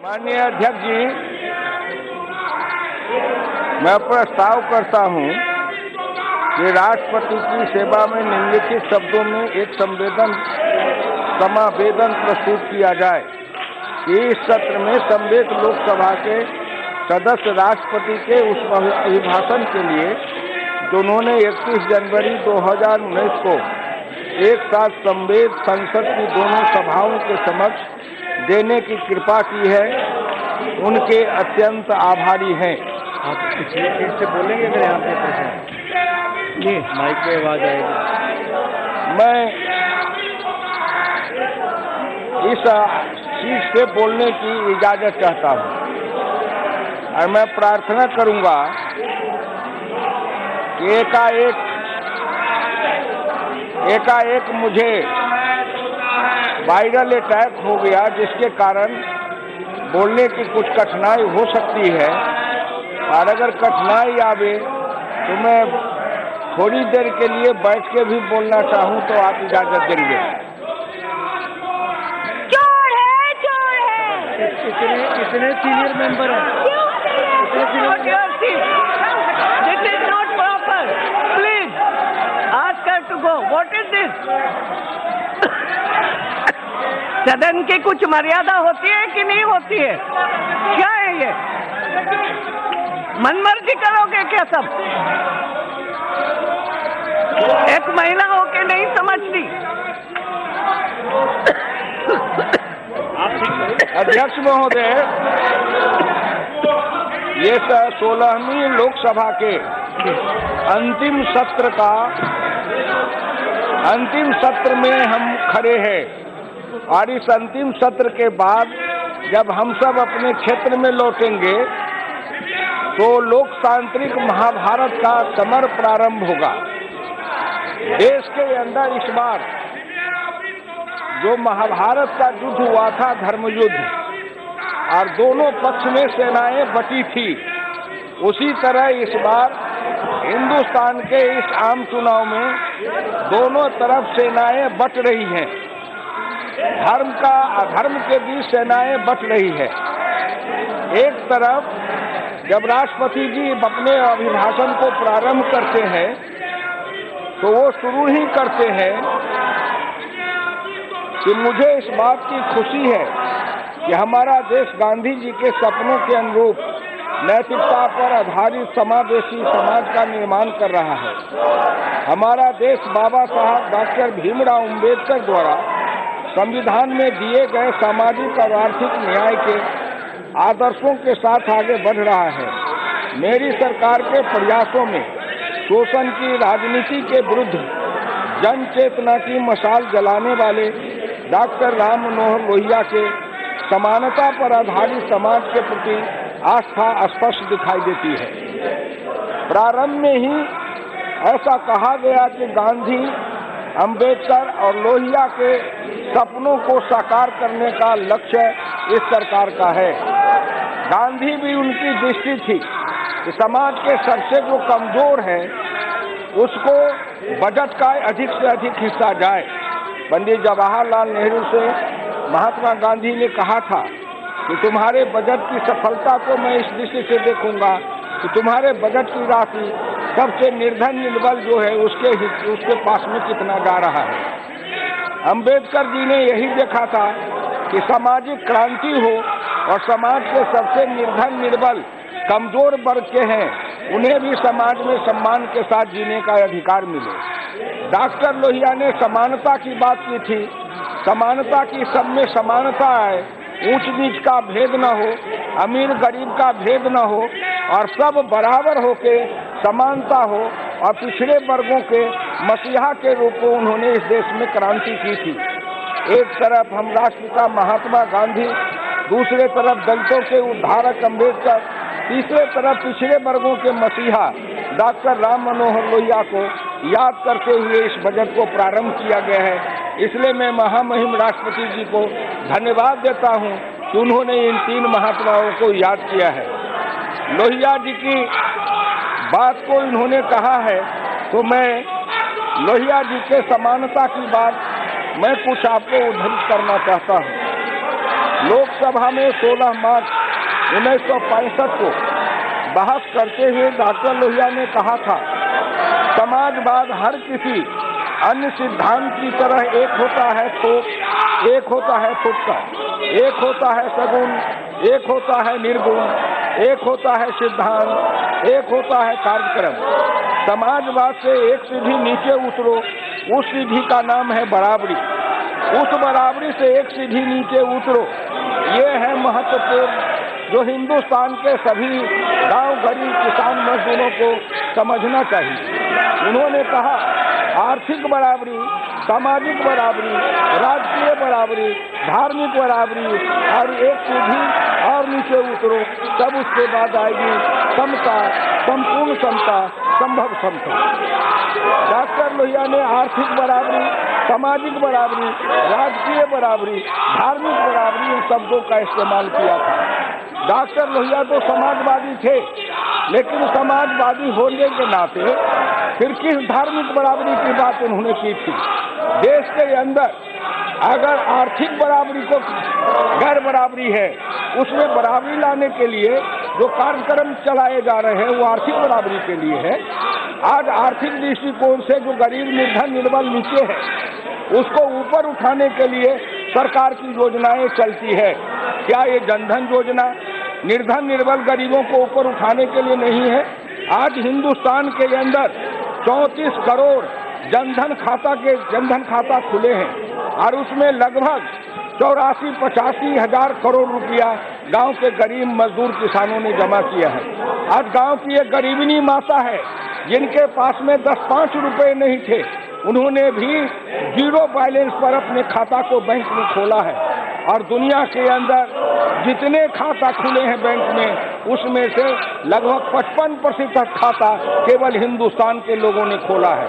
माननीय अध्यक्ष जी, मैं प्रस्ताव करता हूं कि राष्ट्रपति की सेवा में निम्नलिखित शब्दों में एक समावेदन प्रस्तुत किया जाए कि इस सत्र में समवेत लोकसभा के सदस्य राष्ट्रपति के उस अभिभाषण के लिए जो उन्होंने 31 जनवरी 2019 को एक साथ समवेत संसद की दोनों सभाओं के समक्ष देने की कृपा की है, उनके अत्यंत आभारी हैं। आप पिछले फिर से बोलेंगे अगर यहाँ पे प्रश्न जी माइक पे आवाज आएगी। मैं इस चीज से बोलने की इजाजत चाहता हूँ और मैं प्रार्थना करूंगा कि एकाएक मुझे वायरल अटैक हो गया, जिसके कारण बोलने की कुछ कठिनाई हो सकती है और अगर कठिनाई आवे तो मैं थोड़ी देर के लिए बैठ के भी बोलना चाहूँ तो आप इजाजत देंगे। इतने सीनियर मेंबर हैं। This is not proper. Please ask her to go. What is this? सदन की कुछ मर्यादा होती है कि नहीं होती है? क्या है ये? मनमर्जी करोगे क्या सब? एक महिला होके नहीं समझती। अध्यक्ष महोदय, ये 16वीं लोकसभा के अंतिम सत्र में हम खड़े हैं और इस अंतिम सत्र के बाद जब हम सब अपने क्षेत्र में लौटेंगे तो लोकतांत्रिक महाभारत का समर प्रारंभ होगा। देश के अंदर इस बार जो महाभारत का युद्ध हुआ था, धर्म युद्ध, और दोनों पक्ष में सेनाएं बटी थी, उसी तरह इस बार हिंदुस्तान के इस आम चुनाव में दोनों तरफ सेनाएं बट रही हैं। धर्म का अधर्म के बीच सेनाएं बट रही है। एक तरफ जब राष्ट्रपति जी अपने अभिभाषण को प्रारंभ करते हैं तो वो शुरू ही करते हैं कि मुझे इस बात की खुशी है कि हमारा देश गांधी जी के सपनों के अनुरूप नैतिकता पर आधारित समावेशी समाज का निर्माण कर रहा है। हमारा देश बाबा साहब डॉक्टर भीमराव अम्बेडकर द्वारा संविधान में दिए गए सामाजिक और आर्थिक न्याय के आदर्शों के साथ आगे बढ़ रहा है। मेरी सरकार के प्रयासों में शोषण की राजनीति के विरुद्ध जन चेतना की मशाल जलाने वाले डॉक्टर राम मनोहर लोहिया के समानता पर आधारित समाज के प्रति आस्था स्पष्ट दिखाई देती है। प्रारंभ में ही ऐसा कहा गया कि गांधी, अंबेडकर और लोहिया के सपनों को साकार करने का लक्ष्य इस सरकार का है। गांधी भी उनकी दृष्टि थी कि समाज के सबसे जो कमजोर है उसको बजट का अधिक से अधिक हिस्सा जाए। पंडित जवाहरलाल नेहरू से महात्मा गांधी ने कहा था कि तुम्हारे बजट की सफलता को मैं इस दृष्टि से देखूंगा कि तुम्हारे बजट की राशि सबसे निर्धन निर्बल जो है उसके पास में कितना जा रहा है। अंबेडकर जी ने यही देखा था कि सामाजिक क्रांति हो और समाज के सबसे निर्धन निर्बल कमजोर वर्ग के हैं उन्हें भी समाज में सम्मान के साथ जीने का अधिकार मिले। डॉक्टर लोहिया ने समानता की बात की थी, समानता की सब में समानता आए, ऊंच नीच का भेद न हो, अमीर गरीब का भेद न हो और सब बराबर होके समानता हो और पिछड़े वर्गों के मसीहा के रूप में उन्होंने इस देश में क्रांति की थी। एक तरफ हम राष्ट्रपिता महात्मा गांधी, दूसरे तरफ दलितों के उद्धारक अम्बेडकर, तीसरे तरफ पिछड़े वर्गों के मसीहा डॉक्टर राम मनोहर लोहिया को याद करते हुए इस बजट को प्रारंभ किया गया है। इसलिए मैं महामहिम राष्ट्रपति जी को धन्यवाद देता हूं कि उन्होंने इन तीन महात्माओं को याद किया है। लोहिया जी की बात को इन्होंने कहा है तो मैं लोहिया जी के समानता की बात मैं कुछ आपको उद्धृत करना चाहता हूं। लोक लोकसभा में 16 मार्च 1965 को बहस करते हुए डॉक्टर लोहिया ने कहा था, समाजवाद हर किसी अन्य सिद्धांत की तरह एक होता है थोक, एक होता है तुक्का, एक होता है सगुण, एक होता है निर्गुण, एक होता है सिद्धांत, एक होता है कार्यक्रम। समाजवाद से एक सीढ़ी नीचे उतरो, उस सीढ़ी का नाम है बराबरी। उस बराबरी से एक सीढ़ी नीचे उतरो, ये है महत्वपूर्ण जो हिंदुस्तान के सभी गांव गरीब किसान मजदूरों को समझना चाहिए। उन्होंने कहा, आर्थिक बराबरी, सामाजिक बराबरी, राजकीय बराबरी, धार्मिक बराबरी और एक सीढ़ी और नीचे उतरो, तब उसके बाद आएगी समता, संपूर्ण समता, संभव समता। डॉक्टर लोहिया ने आर्थिक बराबरी, सामाजिक बराबरी, राजकीय बराबरी, धार्मिक बराबरी इन शब्दों का इस्तेमाल किया था। डॉक्टर लोहिया तो समाजवादी थे, लेकिन समाजवादी होने के नाते फिर किस धार्मिक बराबरी की बात उन्होंने की थी? देश के अंदर अगर आर्थिक बराबरी को गैर बराबरी है, उसमें बराबरी लाने के लिए जो कार्यक्रम चलाए जा रहे हैं वो आर्थिक बराबरी के लिए है। आज आर्थिक दृष्टिकोण से जो गरीब निर्धन निर्बल नीचे है, उसको ऊपर उठाने के लिए सरकार की योजनाएं चलती है। क्या ये जनधन योजना निर्धन निर्बल गरीबों को ऊपर उठाने के लिए नहीं है? आज हिंदुस्तान के अंदर 34 करोड़ जनधन खाता खुले हैं और उसमें लगभग 84-85 हजार करोड़ रुपया गांव के गरीब मजदूर किसानों ने जमा किया है। आज गांव की एक गरीबनी माता है जिनके पास में 10-5 रुपए नहीं थे, उन्होंने भी 0 बैलेंस पर अपने खाता को बैंक में खोला है। और दुनिया के अंदर जितने खाता खुले हैं बैंक में, उसमें से लगभग 55% खाता केवल हिंदुस्तान के लोगों ने खोला है।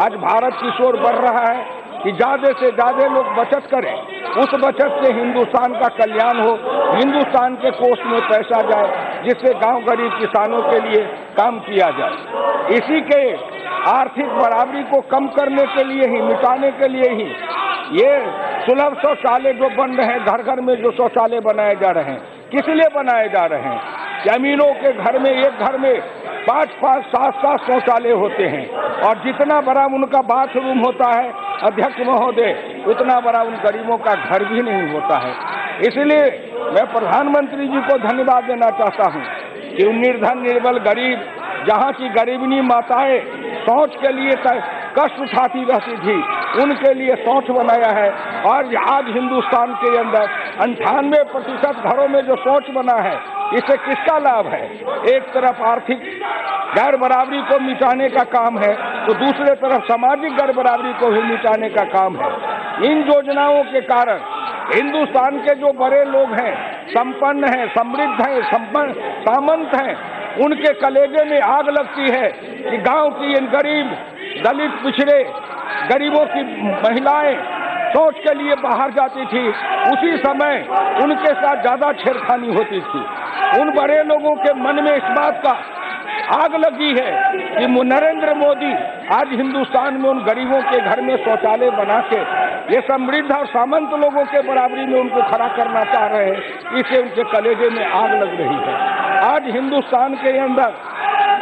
आज भारत की ओर बढ़ रहा है कि ज्यादा से ज्यादा लोग बचत करें, उस बचत से हिंदुस्तान का कल्याण हो, हिंदुस्तान के कोष में पैसा जाए, जिससे गांव गरीब किसानों के लिए काम किया जाए। इसी के आर्थिक बराबरी को कम करने के लिए ही, मिटाने के लिए ही ये सुलभ शौचालय जो बन रहे हैं, घर घर में जो शौचालय बनाए जा रहे हैं, किस लिए बनाए जा रहे हैं? जमीनों के घर में, एक घर में 5-5, 7-7 शौचालय होते हैं और जितना बड़ा उनका बाथरूम होता है अध्यक्ष महोदय, उतना बड़ा उन गरीबों का घर भी नहीं होता है। इसलिए मैं प्रधानमंत्री जी को धन्यवाद देना चाहता हूँ कि निर्धन निर्बल गरीब, जहाँ की गरीबनी माताएं शौच के लिए कष्ट उठाती रहती थी, उनके लिए शौच बनाया है। और आज हिंदुस्तान के अंदर 98% घरों में जो शौच बना है, इससे किसका लाभ है? एक तरफ आर्थिक गैर बराबरी को मिटाने का काम है, तो दूसरे तरफ सामाजिक गैर बराबरी को भी मिटाने का काम है। इन योजनाओं के कारण हिंदुस्तान के जो बड़े लोग हैं, संपन्न हैं, समृद्ध हैं, सामंत हैं, उनके कलेजे में आग लगती है कि गांव की इन गरीब, दलित, पिछड़े गरीबों की महिलाएं शौच के लिए बाहर जाती थी, उसी समय उनके साथ ज्यादा छेड़खानी होती थी। उन बड़े लोगों के मन में इस बात का आग लगी है कि नरेंद्र मोदी आज हिंदुस्तान में उन गरीबों के घर में शौचालय बना के ये समृद्ध और सामंत लोगों के बराबरी में उनको खड़ा करना चाह रहे हैं, इससे उनके कलेजे में आग लग रही है। आज हिंदुस्तान के अंदर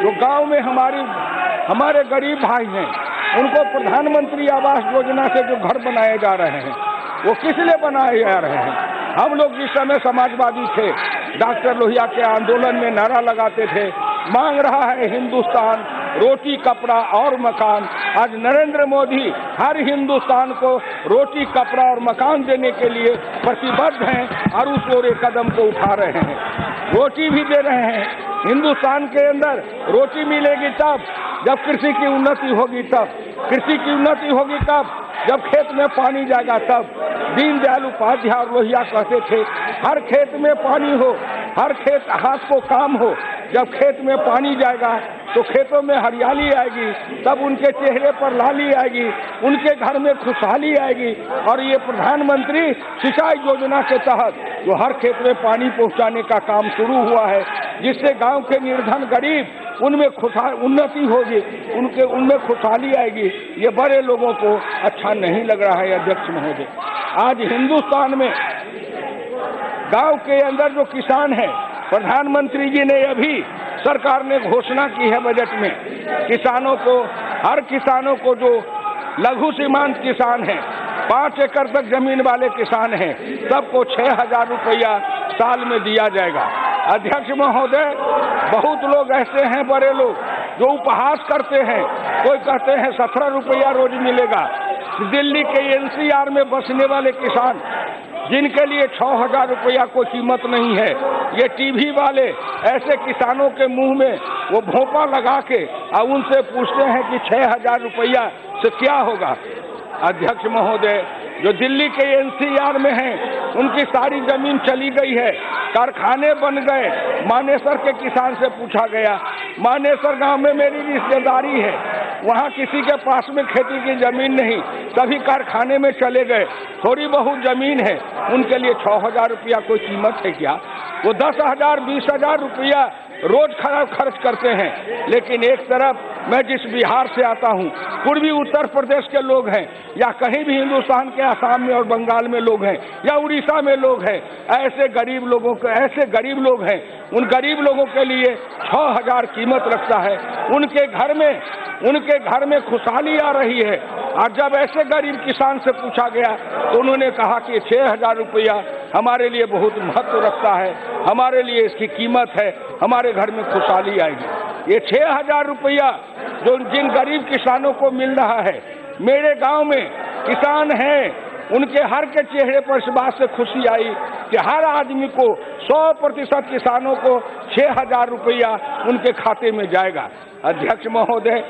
जो गांव में हमारे गरीब भाई हैं, उनको प्रधानमंत्री आवास योजना से जो घर बनाए जा रहे हैं, वो किस लिए बनाए जा रहे हैं? हम लोग जिस समय समाजवादी थे, डॉक्टर लोहिया के आंदोलन में नारा लगाते थे, मांग रहा है हिंदुस्तान रोटी, कपड़ा और मकान। आज नरेंद्र मोदी हर हिंदुस्तान को रोटी, कपड़ा और मकान देने के लिए प्रतिबद्ध हैं और उस ओर एक कदम को उठा रहे हैं। रोटी भी दे रहे हैं। हिंदुस्तान के अंदर रोटी मिलेगी तब जब कृषि की उन्नति होगी, तब कृषि की उन्नति होगी तब जब खेत में पानी जाएगा, तब दीनदयाल उपाध्याय और लोहिया कहते थे, हर खेत में पानी हो, हर खेत हाथ को काम हो। जब खेत में पानी जाएगा तो खेतों में हरियाली आएगी, तब उनके चेहरे पर लाली आएगी, उनके घर में खुशहाली आएगी। और ये प्रधानमंत्री सिंचाई योजना के तहत जो हर खेत में पानी पहुंचाने का काम शुरू हुआ है, जिससे गांव के निर्धन गरीब उनमें उन्नति होगी, उनमें खुशहाली आएगी। ये बड़े लोगों को अच्छा नहीं लग रहा है अध्यक्ष महोदय। आज हिंदुस्तान में गांव के अंदर जो किसान है, प्रधानमंत्री जी ने अभी सरकार ने घोषणा की है बजट में, किसानों को, हर किसानों को जो लघु सीमांत किसान हैं, 5 एकड़ तक जमीन वाले किसान हैं, सबको 6,000 रुपया साल में दिया जाएगा। अध्यक्ष महोदय, बहुत लोग ऐसे हैं, बड़े लोग जो उपहास करते हैं, कोई कहते हैं 17 रुपया रोज मिलेगा। दिल्ली के NCR में बसने वाले किसान जिनके लिए 6,000 रुपया कोई कीमत नहीं है, ये टीवी वाले ऐसे किसानों के मुंह में वो भोंपा लगा के और उनसे पूछते हैं कि 6,000 रुपया से क्या होगा। अध्यक्ष महोदय, जो दिल्ली के NCR में हैं, उनकी सारी जमीन चली गई है, कारखाने बन गए। मानेसर के किसान से पूछा गया, मानेसर गांव में मेरी रिश्तेदारी है, वहां किसी के पास में खेती की जमीन नहीं, सभी कारखाने में चले गए, थोड़ी बहुत जमीन है, उनके लिए 6,000 रुपया कोई कीमत है क्या? वो 10,000 20,000 रुपया रोज खर्च करते हैं। लेकिन एक तरफ मैं जिस बिहार से आता हूँ, पूर्वी उत्तर प्रदेश के लोग हैं, या कहीं भी हिंदुस्तान के आसाम में और बंगाल में लोग हैं, या उड़ीसा में लोग हैं, ऐसे गरीब लोग हैं, उन गरीब लोगों के लिए 6,000 कीमत रखता है। उनके घर में खुशहाली आ रही है। और जब ऐसे गरीब किसान से पूछा गया तो उन्होंने कहा कि 6,000 रुपया हमारे लिए बहुत महत्व रखता है, हमारे लिए इसकी कीमत है, हमारे घर में खुशहाली आएगी। ये 6,000 रुपया जो जिन गरीब किसानों को मिल रहा है, मेरे गांव में किसान हैं, उनके हर के चेहरे पर इस बात से खुशी आई कि हर आदमी को 100% किसानों को 6,000 रुपया उनके खाते में जाएगा। अध्यक्ष महोदय,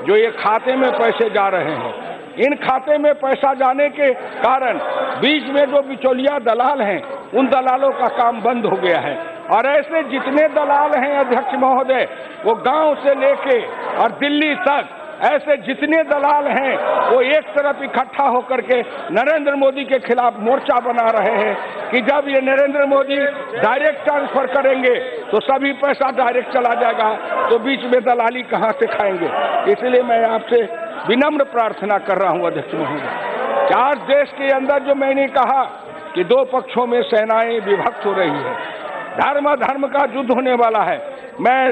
जो ये खाते में पैसे जा रहे हैं, इन खाते में पैसा जाने के कारण बीच में जो बिचौलिया दलाल हैं, उन दलालों का काम बंद हो गया है। और ऐसे जितने दलाल हैं अध्यक्ष महोदय, वो गांव से लेके और दिल्ली तक ऐसे जितने दलाल हैं, वो एक तरफ इकट्ठा होकर के नरेंद्र मोदी के खिलाफ मोर्चा बना रहे हैं कि जब ये नरेंद्र मोदी डायरेक्ट ट्रांसफर करेंगे तो सभी पैसा डायरेक्ट चला जाएगा, तो बीच में दलाली कहाँ से खाएंगे। इसलिए मैं आपसे विनम्र प्रार्थना कर रहा हूँ अध्यक्ष महोदय कि आज देश के अंदर जो मैंने कहा कि 2 पक्षों में सेनाएं विभक्त हो रही है, धर्म का युद्ध होने वाला है। मैं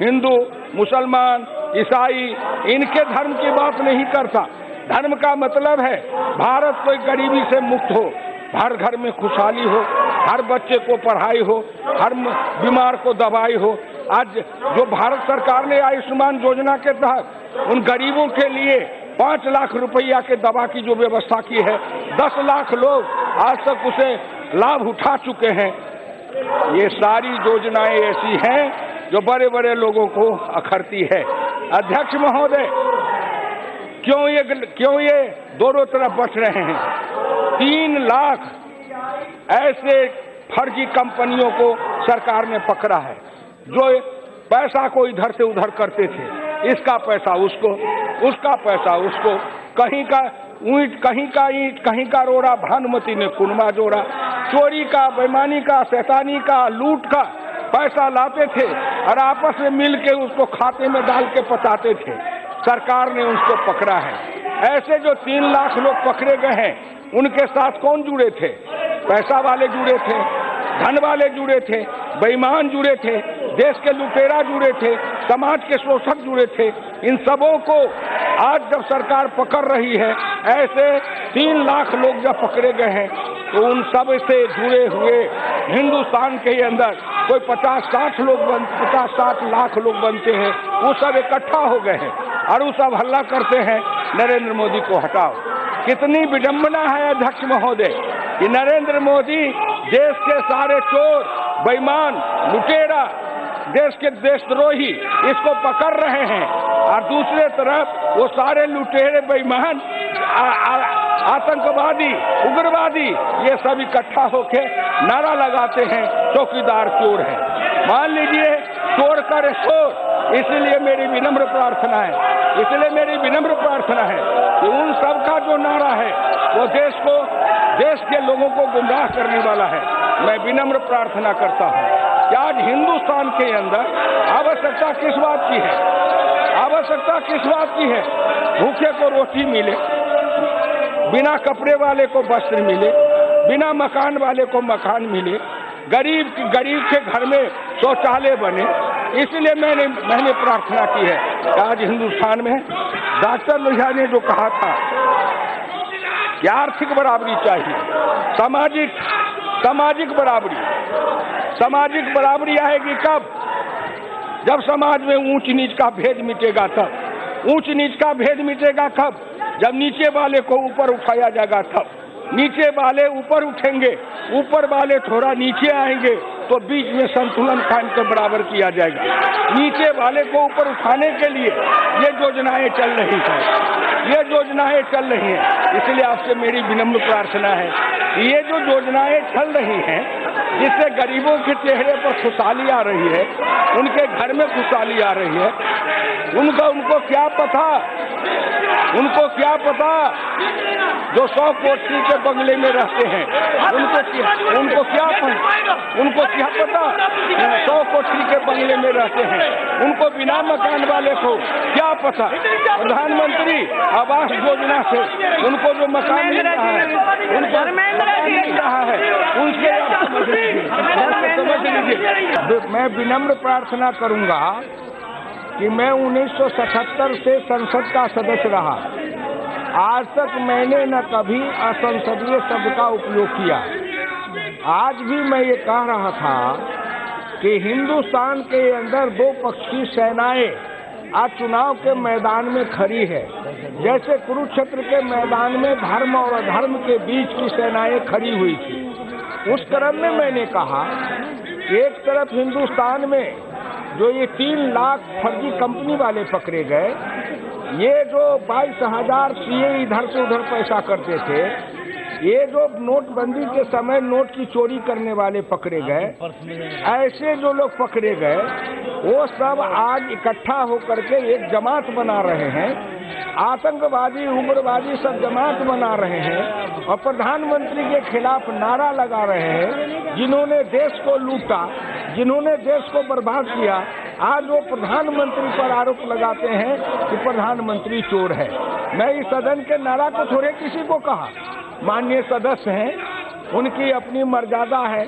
हिंदू, मुसलमान, ईसाई, इनके धर्म की बात नहीं करता। धर्म का मतलब है भारत कोई गरीबी से मुक्त हो, हर घर में खुशहाली हो, हर बच्चे को पढ़ाई हो, हर बीमार को दवाई हो। आज जो भारत सरकार ने आयुष्मान योजना के तहत उन गरीबों के लिए 5 लाख रुपया के दवा की जो व्यवस्था की है, 10 लाख लोग आज तक उसे लाभ उठा चुके हैं। ये सारी योजनाएं ऐसी हैं जो बड़े बड़े लोगों को अखरती है। अध्यक्ष महोदय, क्यों ये दोनों तरफ बच रहे हैं? 3 लाख ऐसे फर्जी कंपनियों को सरकार ने पकड़ा है, जो पैसा को इधर से उधर करते थे, इसका पैसा उसको, उसका पैसा उसको, कहीं का ईंट, कहीं का रोड़ा भानुमती ने कुनमा जोड़ा। चोरी का, बेईमानी का, शैतानी का, लूट का पैसा लाते थे और आपस में मिल के उसको खाते में डाल के पचाते थे। सरकार ने उसको पकड़ा है। ऐसे जो 3 लाख लोग पकड़े गए हैं, उनके साथ कौन जुड़े थे? पैसा वाले जुड़े थे, धन वाले जुड़े थे, बेईमान जुड़े थे, देश के लुटेरा जुड़े थे, समाज के शोषक जुड़े थे। इन सबों को आज जब सरकार पकड़ रही है, ऐसे 3 लाख लोग जब पकड़े गए हैं, तो उन सब से जुड़े हुए हिंदुस्तान के अंदर कोई 50-60 लाख लोग बनते हैं। वो सब इकट्ठा हो गए हैं और वो सब हल्ला करते हैं नरेंद्र मोदी को हटाओ। कितनी विडंबना है अध्यक्ष महोदय कि नरेंद्र मोदी देश के सारे चोर, बेईमान, लुटेरा, देश के देशद्रोही इसको पकड़ रहे हैं और दूसरे तरफ वो सारे लुटेरे, बेईमान, आतंकवादी, उग्रवादी, ये सब इकट्ठा होके नारा लगाते हैं चौकीदार चोर है। मान लीजिए चोर करे शोर। इसलिए मेरी विनम्र प्रार्थना है कि उन सब का जो नारा है वो देश के लोगों को गुमराह करने वाला है। मैं विनम्र प्रार्थना करता हूँ कि आज हिंदुस्तान के अंदर आवश्यकता किस बात की है? आवश्यकता किस बात की है? भूखे को रोटी मिले, बिना कपड़े वाले को वस्त्र मिले, बिना मकान वाले को मकान मिले, गरीब के घर में शौचालय बने। इसलिए मैंने प्रार्थना की है कि आज हिंदुस्तान में डॉक्टर लोहिया ने जो कहा था कि आर्थिक बराबरी चाहिए, सामाजिक बराबरी आएगी कब? जब समाज में ऊंच नीच का भेद मिटेगा तब। ऊंच नीच का भेद मिटेगा कब? जब नीचे वाले को ऊपर उठाया जाएगा तब। नीचे वाले ऊपर उठेंगे, ऊपर वाले थोड़ा नीचे आएंगे तो बीच में संतुलन कायम कर बराबर किया जाएगा। नीचे वाले को ऊपर उठाने के लिए ये योजनाएं चल रही हैं, इसलिए आपसे मेरी विनम्र प्रार्थना है कि ये जो योजनाएं चल रही हैं जिससे गरीबों के चेहरे पर खुशहाली आ रही है, उनके घर में खुशहाली आ रही है, उनको क्या पता जो 100 कोठी के बंगले में रहते हैं, उनको क्या पता 100 कोठी के बंगले में रहते हैं, उनको बिना मकान वाले को क्या पता? प्रधानमंत्री आवास योजना से उनको जो मकान मिल रहा है, उनके समझ लीजिए। मैं विनम्र प्रार्थना करूंगा कि मैं 1977 से संसद का सदस्य रहा। आज तक मैंने न कभी असंसदीय शब्द का उपयोग किया। आज भी मैं ये कह रहा था कि हिंदुस्तान के अंदर दो पक्षी सेनाएं आज चुनाव के मैदान में खड़ी है। जैसे कुरुक्षेत्र के मैदान में धर्म और अधर्म के बीच की सेनाएं खड़ी हुई थी, उस क्रम में मैंने कहा एक तरफ हिंदुस्तान में जो ये 3 लाख फर्जी कंपनी वाले पकड़े गए, ये जो 22,000 सीए इधर से उधर पैसा करते थे, ये जो नोटबंदी के समय नोट की चोरी करने वाले पकड़े गए, ऐसे जो लोग पकड़े गए वो सब आज इकट्ठा होकर के एक जमात बना रहे हैं। आतंकवादी उग्रवादी सब जमात बना रहे हैं और प्रधानमंत्री के खिलाफ नारा लगा रहे हैं। जिन्होंने देश को लूटा, जिन्होंने देश को बर्बाद किया, आज वो प्रधानमंत्री पर आरोप लगाते हैं कि प्रधानमंत्री चोर है। मैं इस सदन के नारा को थोड़े किसी को कहा, माननीय सदस्य हैं, उनकी अपनी मर्यादा है,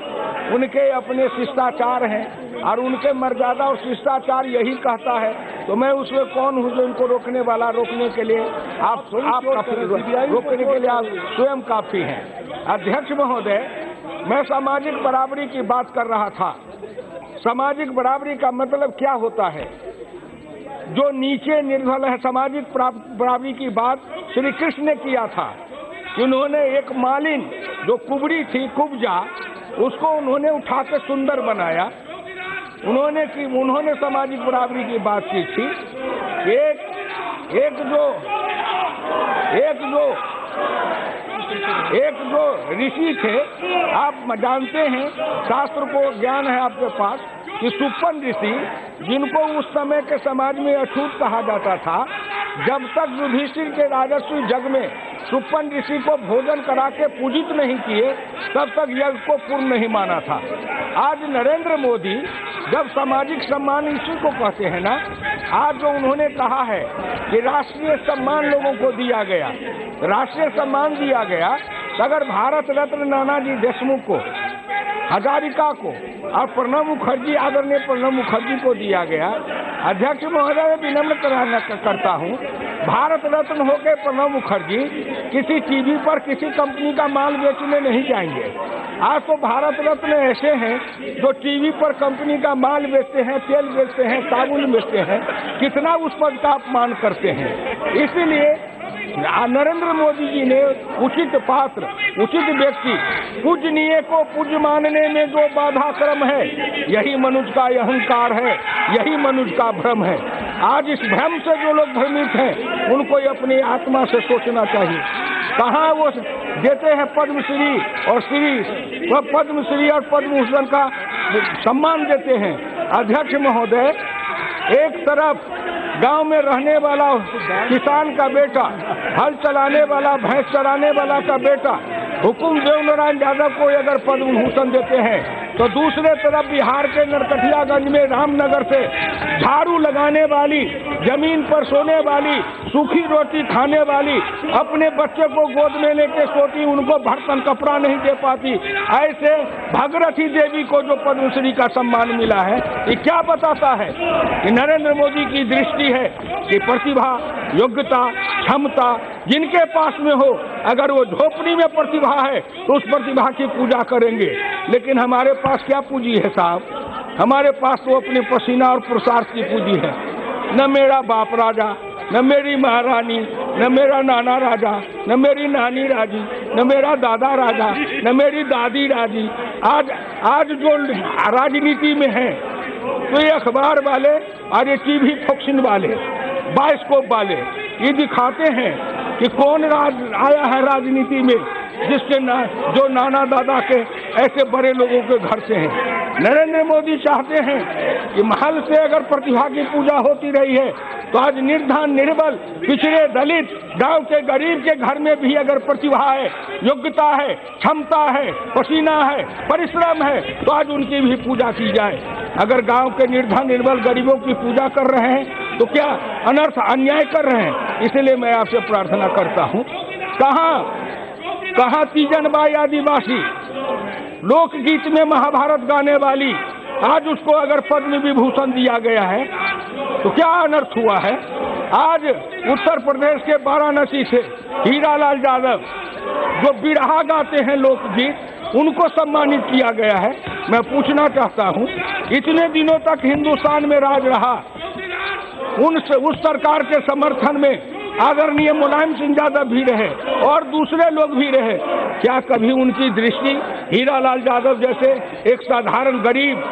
उनके अपने शिष्टाचार हैं और उनके मर्यादा और शिष्टाचार यही कहता है, तो मैं उसमें कौन हूँ जो इनको रोकने वाला? रोकने के लिए आप रोकने के लिए आप स्वयं काफी हैं। अध्यक्ष महोदय, मैं सामाजिक बराबरी की बात कर रहा था। सामाजिक बराबरी का मतलब क्या होता है? जो नीचे निर्धन है, सामाजिक बराबरी की बात श्री कृष्ण ने किया था कि उन्होंने एक मालिन जो कुबड़ी थी, कुब्जा, उसको उन्होंने उठा के सुंदर बनाया। उन्होंने सामाजिक बराबरी की बात की थी। एक जो ऋषि थे, आप जानते हैं, शास्त्र को ज्ञान है आपके पास, कि सुपन ऋषि, जिनको उस समय के समाज में अछूत कहा जाता था, जब तक युधिष्ठिर के राजस्वी जग में सुपन ऋषि को भोजन करा के पूजित नहीं किए, तब तक यज्ञ को पूर्ण नहीं माना था। आज नरेंद्र मोदी जब सामाजिक सम्मान इसी को कहते हैं ना, आज जो उन्होंने कहा है कि राष्ट्रीय सम्मान लोगों को दिया गया, राष्ट्रीय सम्मान दिया गया, तो अगर भारत रत्न नानाजी देशमुख को, हजारिका को और प्रणब मुखर्जी, आदरणीय प्रणब मुखर्जी को दिया गया, अध्यक्ष महोदय मैं विनम्र करता हूँ, भारत रत्न होकर प्रणब मुखर्जी किसी टीवी पर किसी कंपनी का माल बेचने नहीं जाएंगे। आज तो भारत रत्न ऐसे हैं जो टीवी पर कंपनी का माल बेचते हैं, तेल बेचते हैं, साबुन बेचते हैं, कितना उस पद का अपमान करते हैं। इसीलिए नरेंद्र मोदी जी ने उचित पात्र, उचित व्यक्ति, पूजनीय को पूज्य मानने में जो बाधा क्रम है, यही मनुष्य का अहंकार है, यही मनुष्य का भ्रम है। आज इस भ्रम से जो लोग भ्रमित हैं, उनको अपनी आत्मा से सोचना चाहिए। कहाँ वो देते हैं पद्मश्री और पद्मश्री और पद्मभूषण का सम्मान देते हैं। अध्यक्ष महोदय, एक तरफ गांव में रहने वाला किसान का बेटा, हल चलाने वाला, भैंस चराने वाला का बेटा हुकुम देव नारायण यादव को अगर पद्म भूषण देते हैं, तो दूसरे तरफ बिहार के नरकटियागंज में रामनगर से झाड़ू लगाने वाली, जमीन पर सोने वाली, सूखी रोटी खाने वाली, अपने बच्चे को गोद में लेके सोती, उनको भरतन कपड़ा नहीं दे पाती, ऐसे भागीरथी देवी को जो पद्मश्री का सम्मान मिला है, ये क्या बताता है कि नरेंद्र मोदी की दृष्टि है कि प्रतिभा, योग्यता, क्षमता जिनके पास में हो, अगर वो झोपड़ी में प्रतिभा है तो उस प्रतिभा की पूजा करेंगे। लेकिन हमारे पास क्या पूंजी है साहब? हमारे पास तो अपने पसीना और पुरुषार्थ की पूंजी है। न मेरा बाप राजा, न मेरी महारानी, न मेरा नाना राजा, न मेरी नानी राजी, न मेरा दादा राजा, न मेरी दादी राजी। आज जो राजनीति में है तो ये अखबार वाले और ये टीवी फोक्सिन वाले, बायोस्कोप वाले ये दिखाते हैं कि कौन आया है राजनीति में जिसके जो नाना दादा के ऐसे बड़े लोगों के घर से हैं। नरेंद्र मोदी चाहते हैं कि महल से अगर प्रतिभा की पूजा होती रही है तो आज निर्धन, निर्बल, पिछड़े, दलित, गांव के गरीब के घर में भी अगर प्रतिभा है, योग्यता है, क्षमता है, पसीना है, परिश्रम है, तो आज उनकी भी पूजा की जाए। अगर गांव के निर्धन, निर्बल, गरीबों की पूजा कर रहे हैं तो क्या अनर्थ, अन्याय कर रहे हैं। इसलिए मैं आपसे प्रार्थना करता हूं, कहाँ तीजन बाई आदिवासी लोकगीत में महाभारत गाने वाली, आज उसको अगर पद्म विभूषण दिया गया है तो क्या अनर्थ हुआ है। आज उत्तर प्रदेश के वाराणसी से हीरालाल यादव जो बिरहा गाते हैं लोकगीत, उनको सम्मानित किया गया है। मैं पूछना चाहता हूं, इतने दिनों तक हिंदुस्तान में राज रहा, उस सरकार के समर्थन में आदरणीय मुलायम सिंह यादव भी रहे और दूसरे लोग भी रहे, क्या कभी उनकी दृष्टि हीरालाल यादव जैसे एक साधारण गरीब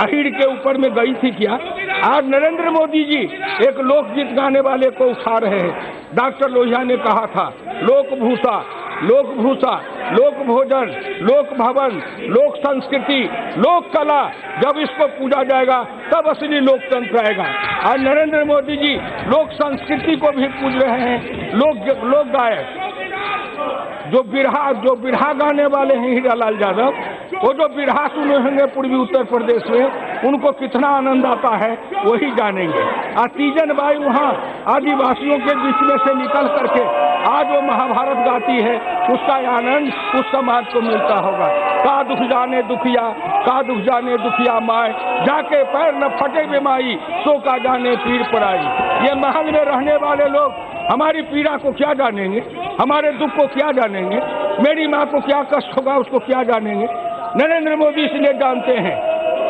अहीर के ऊपर में गई थी क्या? आज नरेंद्र मोदी जी एक लोकगीत गाने वाले को उठा रहे हैं। डॉक्टर लोहिया ने कहा था, लोकभूषा, लोकभूषा, लोक भोजन, लोक भवन, लोक संस्कृति, लोक कला, जब इसको पूजा जाएगा तब असली लोकतंत्र आएगा। आज नरेंद्र मोदी जी लोक संस्कृति को भी पूज रहे हैं। लोक गायक जो बिरहा गाने वाले हैं हीरालाल यादव, वो जो बिरहा सुने होंगे पूर्वी उत्तर प्रदेश में, उनको कितना आनंद आता है वही जानेंगे। तीजन बाई वहाँ आदिवासियों के बीच में से निकल करके आज वो महाभारत गाती है, उसका आनंद उस समाज को मिलता होगा। का दुख जाने दुखिया, का दुख जाने दुखिया माए, जाके पैर न फटे बेमाई, सो का जाने पीर पराई। ये महल में रहने वाले लोग हमारी पीड़ा को क्या जानेंगे, हमारे दुख को क्या जानेंगे, मेरी माँ को क्या कष्ट होगा उसको क्या जानेंगे। नरेंद्र मोदी इसलिए जानते हैं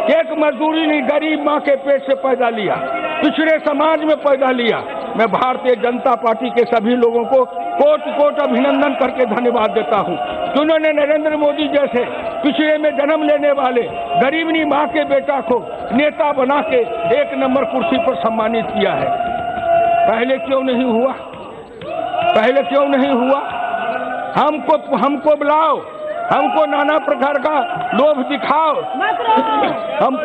कि एक मजदूरी ने गरीब माँ के पेट से पैदा लिया, पिछड़े समाज में पैदा लिया। मैं भारतीय जनता पार्टी के सभी लोगों को कोट कोट अभिनंदन करके धन्यवाद देता हूँ, जिन्होंने नरेंद्र मोदी जैसे पिछड़े में जन्म लेने वाले गरीबनी माँ के बेटा को नेता बना के 1 नंबर कुर्सी पर सम्मानित किया है। पहले क्यों नहीं हुआ? पहले क्यों नहीं हुआ? हमको बुलाओ, हमको नाना प्रकार का लोभ दिखाओ, हम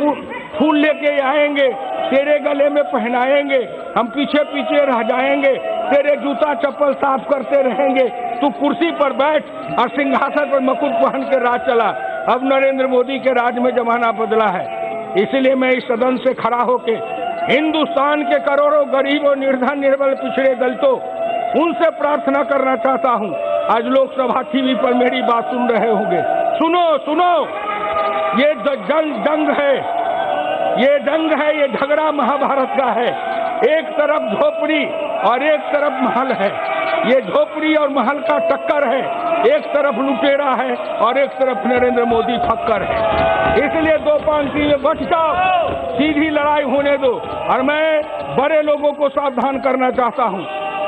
फूल लेके आएंगे, तेरे गले में पहनाएंगे, हम पीछे पीछे रह जाएंगे, तेरे जूता चप्पल साफ करते रहेंगे, तू कुर्सी पर बैठ और सिंहासन पर मुकुट पहन के राज चला। अब नरेंद्र मोदी के राज में जमाना बदला है। इसलिए मैं इस सदन से खड़ा होके हिंदुस्तान के करोड़ों गरीबों, निर्धन, निर्बल, पिछड़े दलितों, उनसे प्रार्थना करना चाहता हूं। आज लोकसभा टीवी पर मेरी बात सुन रहे होंगे, सुनो, ये जंग है, ये दंग है, ये झगड़ा महाभारत का है। एक तरफ झोपड़ी और एक तरफ महल है, ये झोपड़ी और महल का टक्कर है। एक तरफ लुटेरा है और एक तरफ नरेंद्र मोदी फक्कर है। इसलिए दो पंक्ति में बच जाओ, सीधी लड़ाई होने दो। और मैं बड़े लोगों को सावधान करना चाहता हूँ।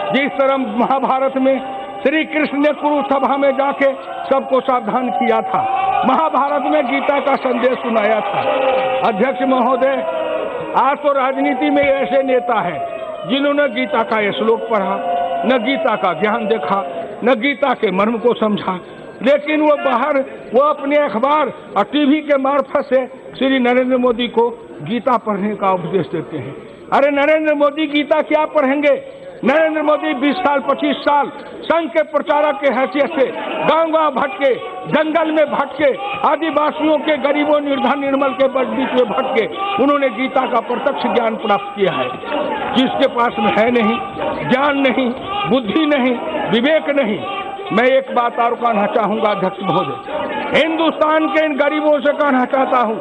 जिस तरह महाभारत में श्री कृष्ण ने कुरुसभा में जाके सबको सावधान किया था, महाभारत में गीता का संदेश सुनाया था। अध्यक्ष महोदय, आज तो राजनीति में ऐसे नेता हैं जिन्होंने गीता का ये श्लोक पढ़ा, न गीता का ज्ञान देखा, न गीता के मर्म को समझा, लेकिन वो अपने अखबार और टीवी के मार्फत से श्री नरेंद्र मोदी को गीता पढ़ने का उपदेश देते हैं। अरे नरेंद्र मोदी गीता क्या पढ़ेंगे नरेंद्र मोदी 20 साल 25 साल संघ के प्रचारक के हैसियत से गांव-गांव भटके, जंगल में भटके, आदिवासियों के, गरीबों, निर्धन निर्मल के बीच में भटके, उन्होंने गीता का प्रत्यक्ष ज्ञान प्राप्त किया है। जिसके पास में है नहीं, ज्ञान नहीं, बुद्धि नहीं, विवेक नहीं। मैं एक बात और कहना चाहूंगा अध्यक्ष महोदय, हिंदुस्तान के इन गरीबों से कहना चाहता हूं,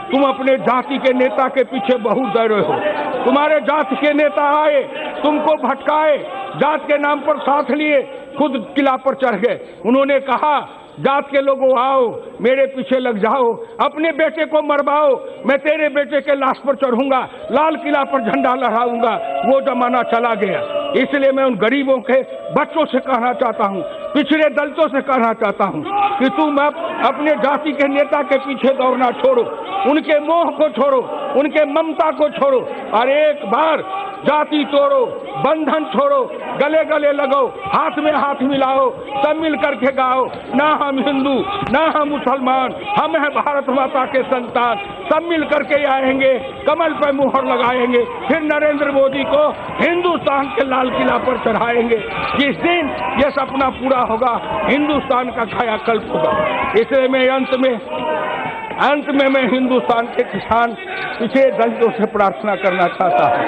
तुम अपने जाति के नेता के पीछे बहुत डर रहे हो। तुम्हारे जाति के नेता आए, तुमको भटकाए, जात के नाम पर साथ लिए, खुद किला पर चढ़ गए। उन्होंने कहा जात के लोगों आओ, मेरे पीछे लग जाओ, अपने बेटे को मरवाओ, मैं तेरे बेटे के लाश पर चढ़ूंगा, लाल किला पर झंडा लहराऊंगा। वो जमाना चला गया। इसलिए मैं उन गरीबों के बच्चों से कहना चाहता हूं, पिछड़े दलितों से कहना चाहता हूं कि तुम अपने जाति के नेता के पीछे दौड़ना छोड़ो, उनके मोह को छोड़ो, उनके ममता को छोड़ो और एक बार जाति तोड़ो, बंधन छोड़ो, गले गले लगो, हाथ में हाथ मिलाओ, सब मिल करके गाओ, ना हम हिंदू ना हम मुसलमान, हम हैं भारत माता के संतान। सब मिल करके आएंगे, कमल पर मुहर लगाएंगे, फिर नरेंद्र मोदी को हिंदुस्तान के लाल किला पर चढ़ाएंगे। जिस दिन यह सपना पूरा होगा, हिंदुस्तान का कायाकल्प होगा। इसलिए मैं अंत में मैं हिंदुस्तान के किसान, पिछड़े दलितों से प्रार्थना करना चाहता हूँ,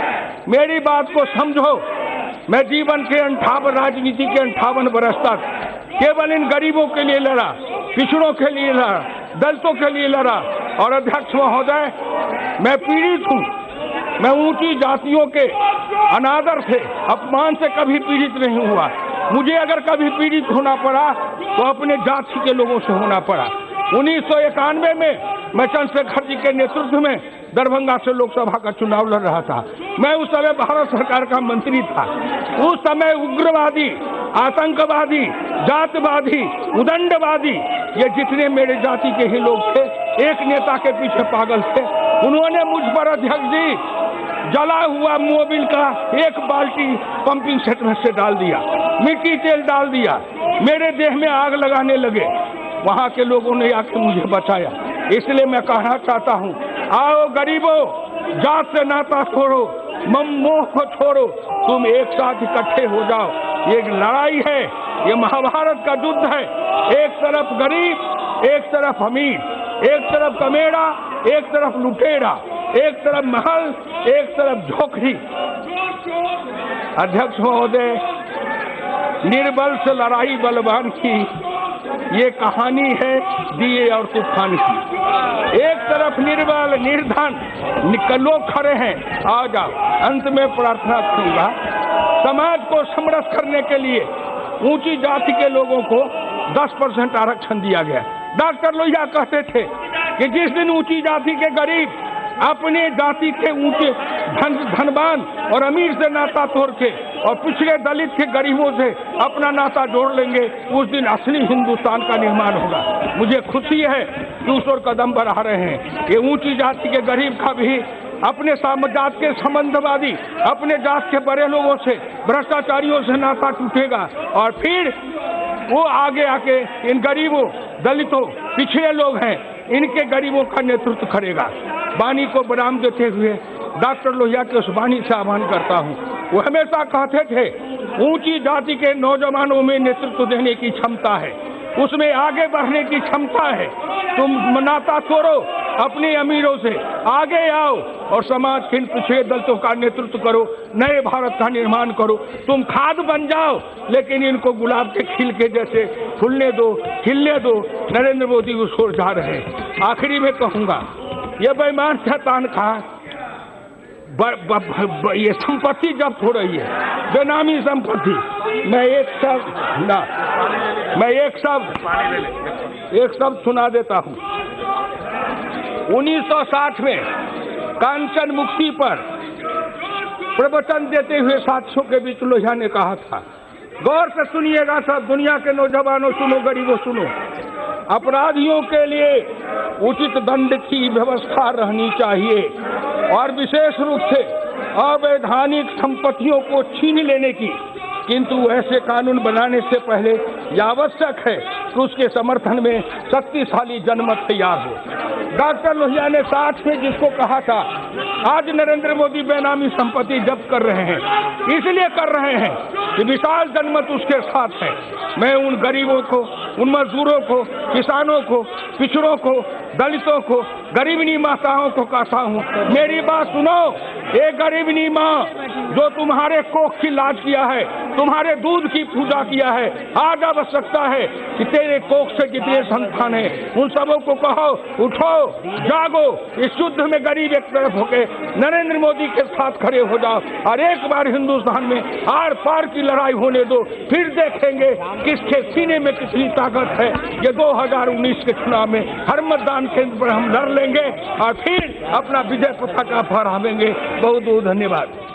मेरी बात को समझो। मैं जीवन के 58 राजनीति के 58 वर्ष तक केवल इन गरीबों के लिए लड़ा, पिछड़ों के लिए लड़ा, दलितों के लिए लड़ा। और अध्यक्ष महोदय, मैं पीड़ित हूँ। मैं ऊंची जातियों के अनादर से, अपमान से कभी पीड़ित नहीं हुआ। मुझे अगर कभी पीड़ित होना पड़ा तो अपने जाति के लोगों से होना पड़ा। 1991 में मैं चंद्रशेखर जी के नेतृत्व में दरभंगा से लोकसभा का चुनाव लड़ रहा था। मैं उस समय भारत सरकार का मंत्री था। उस समय उग्रवादी, आतंकवादी, जातवादी, उदंडवादी, ये जितने मेरे जाति के ही लोग थे, एक नेता के पीछे पागल थे। उन्होंने मुझ पर अध्यक्ष जी जला हुआ मोबिल का एक बाल्टी पंपिंग सेट में से डाल दिया, मिट्टी तेल डाल दिया, मेरे देह में आग लगाने लगे। वहां के लोगों ने आके मुझे बचाया। इसलिए मैं कहना चाहता हूं, आओ गरीबों, जात से नाता छोड़ो, मोह को छोड़ो, तुम एक साथ इकट्ठे हो जाओ। ये लड़ाई है, ये महाभारत का युद्ध है। एक तरफ गरीब, एक तरफ अमीर, एक तरफ कमेड़ा, एक तरफ लुटेरा, एक तरफ महल, एक तरफ झोंकड़ी। अध्यक्ष महोदय, निर्बल से लड़ाई बलवान की ये कहानी है दिए और तूफान की। एक तरफ निर्बल निर्धन लोग खड़े हैं, आ जाओ। अंत में प्रार्थना करूंगा, समाज को समरस करने के लिए ऊंची जाति के लोगों को 10% आरक्षण दिया गया। डॉक्टर लोहिया कहते थे कि जिस दिन ऊंची जाति के गरीब अपने जाति के ऊंचे धनवान और अमीर से नाता तोड़ के और पिछड़े दलित के गरीबों से अपना नाता जोड़ लेंगे, उस दिन असली हिंदुस्तान का निर्माण होगा। मुझे खुशी है कि उस ओर कदम बढ़ा रहे हैं। ये ऊंची जाति के गरीब का भी अपने जात के संबंधवादी, अपने जात के बड़े लोगों से, भ्रष्टाचारियों से नाता टूटेगा और फिर वो आगे आके इन गरीबों, दलितों, पिछड़े लोग हैं, इनके गरीबों का नेतृत्व करेगा। वाणी को विराम देते हुए डॉक्टर लोहिया के उस वाणी से आह्वान करता हूँ। वो हमेशा कहते थे, ऊंची जाति के नौजवानों में नेतृत्व देने की क्षमता है, उसमें आगे बढ़ने की क्षमता है। तुम नाता तोड़ो अपने अमीरों से, आगे आओ और समाज के इन पिछड़े दलितों का नेतृत्व करो, नए भारत का निर्माण करो। तुम खाद बन जाओ, लेकिन इनको गुलाब के खिल के जैसे फूलने दो, खिलने दो। नरेंद्र मोदी उस ओर जा रहे हैं। आखिरी में कहूंगा, ये बेईमान शैतान का ये संपत्ति जब्त हो रही है, बेनामी संपत्ति। मैं एक शब्द सुना देता हूँ। 1960 में कांचन मुक्ति पर प्रवचन देते हुए साथियों के बीच लोहिया ने कहा था, गौर से सुनिएगा सब, दुनिया के नौजवानों सुनो, गरीबों सुनो, अपराधियों के लिए उचित दंड की व्यवस्था रहनी चाहिए और विशेष रूप से अवैधानिक संपत्तियों को छीन लेने की। किंतु ऐसे कानून बनाने से पहले यह आवश्यक है कि उसके समर्थन में शक्तिशाली जनमत तैयार हो। डॉक्टर लोहिया ने 60 में जिसको कहा था, आज नरेंद्र मोदी बेनामी संपत्ति जब्त कर रहे हैं, इसलिए कर रहे हैं कि विशाल जनमत उसके साथ है। मैं उन गरीबों को, उन मजदूरों को, किसानों को, पिछड़ों को, दलितों को, गरीबनी माताओं को कहता हूँ, मेरी बात सुनो। एक गरीबनी माँ जो तुम्हारे कोख की लाज किया है, तुम्हारे दूध की पूजा किया है, आज आवश्यकता है कि तेरे कोख से जितने संतान हैं उन सबों को कहो, उठो, जागो, इस युद्ध में गरीब एक तरफ होके नरेंद्र मोदी के साथ खड़े हो जाओ और एक बार हिंदुस्तान में आर पार की लड़ाई होने दो, फिर देखेंगे किसके सीने में कितनी ताकत है। ये 2019 के चुनाव में हर मतदान केंद्र पर हम लड़ लेंगे और फिर अपना विजय पताका फहरावेंगे। बहुत बहुत धन्यवाद।